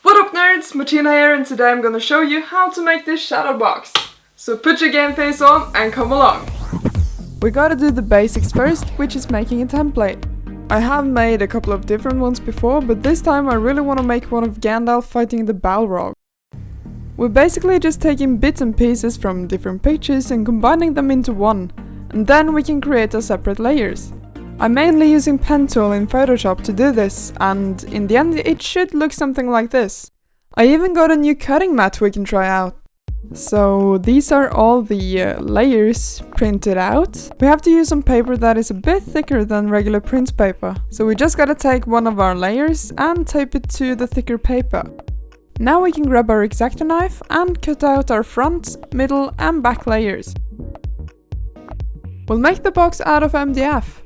What up nerds, Martina here, and today I'm gonna show you how to make this shadow box. So put your game face on and come along. We gotta do the basics first, which is making a template. I have made a couple of different ones before, but this time I really want to make one of Gandalf fighting the Balrog. We're basically just taking bits and pieces from different pictures and combining them into one, and then we can create our separate layers. I'm mainly using pen tool in Photoshop to do this, and in the end it should look something like this. I even got a new cutting mat we can try out. So these are all the layers printed out. We have to use some paper that is a bit thicker than regular print paper. So we just gotta take one of our layers and tape it to the thicker paper. Now we can grab our X-Acto knife and cut out our front, middle and back layers. We'll make the box out of MDF.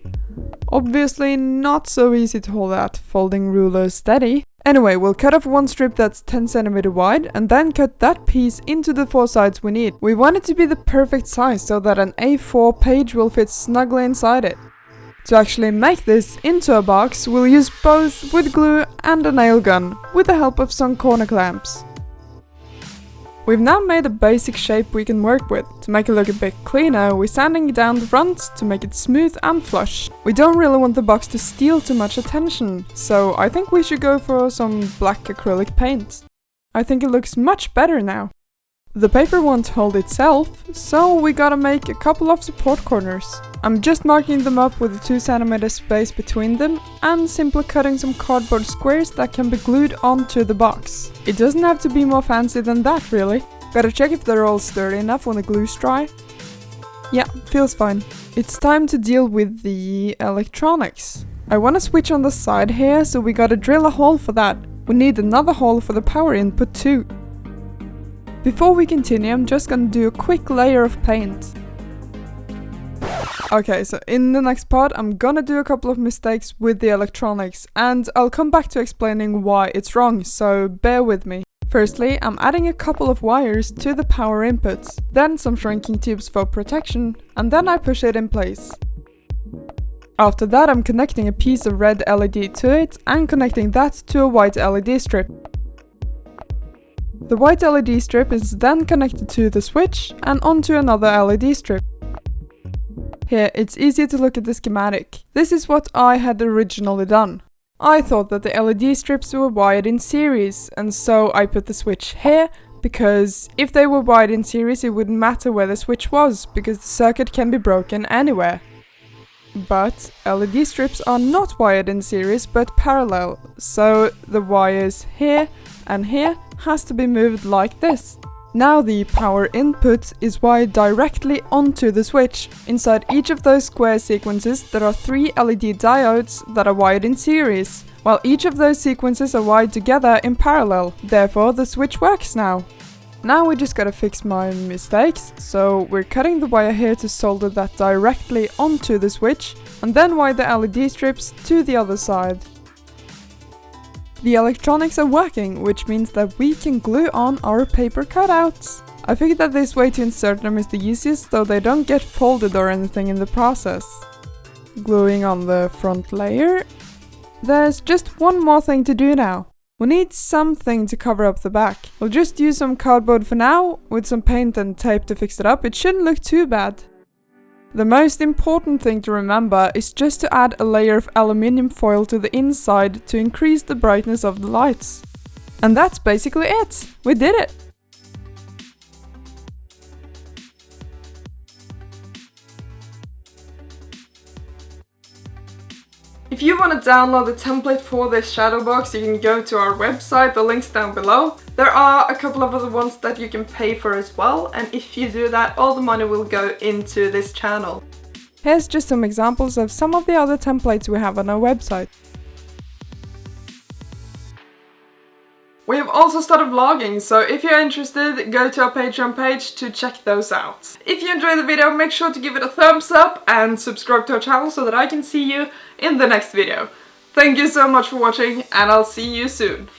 Obviously not so easy to hold that folding ruler steady. Anyway, we'll cut off one strip that's 10 cm wide and then cut that piece into the 4 sides we need. We want it to be the perfect size so that an A4 page will fit snugly inside it. To actually make this into a box, we'll use both wood glue and a nail gun with the help of some corner clamps. We've now made a basic shape we can work with. To make it look a bit cleaner, we're sanding down the front to make it smooth and flush. We don't really want the box to steal too much attention, so I think we should go for some black acrylic paint. I think it looks much better now. The paper won't hold itself, so we gotta make a couple of support corners. I'm just marking them up with a 2 cm space between them and simply cutting some cardboard squares that can be glued onto the box. It doesn't have to be more fancy than that really. Gotta check if they're all sturdy enough when the glue's dry. Yeah, feels fine. It's time to deal with the electronics. I wanna switch on the side here, so we gotta drill a hole for that. We need another hole for the power input too. Before we continue, I'm just gonna do a quick layer of paint. Okay, so in the next part I'm gonna do a couple of mistakes with the electronics and I'll come back to explaining why it's wrong, so bear with me. Firstly, I'm adding a couple of wires to the power inputs, then some shrinking tubes for protection, and then I push it in place. After that I'm connecting a piece of red LED to it and connecting that to a white LED strip. The white LED strip is then connected to the switch and onto another LED strip. Here, it's easier to look at the schematic. This is what I had originally done. I thought that the LED strips were wired in series, and so I put the switch here, because if they were wired in series it wouldn't matter where the switch was, because the circuit can be broken anywhere. But LED strips are not wired in series but parallel, so the wires here and here has to be moved like this. Now the power input is wired directly onto the switch. Inside each of those square sequences there are 3 LED diodes that are wired in series, while each of those sequences are wired together in parallel. Therefore the switch works now. Now we just gotta fix my mistakes, so we're cutting the wire here to solder that directly onto the switch, and then wire the LED strips to the other side. The electronics are working, which means that we can glue on our paper cutouts. I figured that this way to insert them is the easiest, so they don't get folded or anything in the process. Gluing on the front layer. There's just one more thing to do now. We need something to cover up the back. We'll just use some cardboard for now, with some paint and tape to fix it up. It shouldn't look too bad. The most important thing to remember is just to add a layer of aluminium foil to the inside to increase the brightness of the lights. And that's basically it! We did it! If you want to download the template for this shadow box, you can go to our website, the link's down below. There are a couple of other ones that you can pay for as well, and if you do that, all the money will go into this channel. Here's just some examples of some of the other templates we have on our website. We have also started vlogging, so if you're interested, go to our Patreon page to check those out. If you enjoyed the video, make sure to give it a thumbs up and subscribe to our channel so that I can see you in the next video. Thank you so much for watching, and I'll see you soon.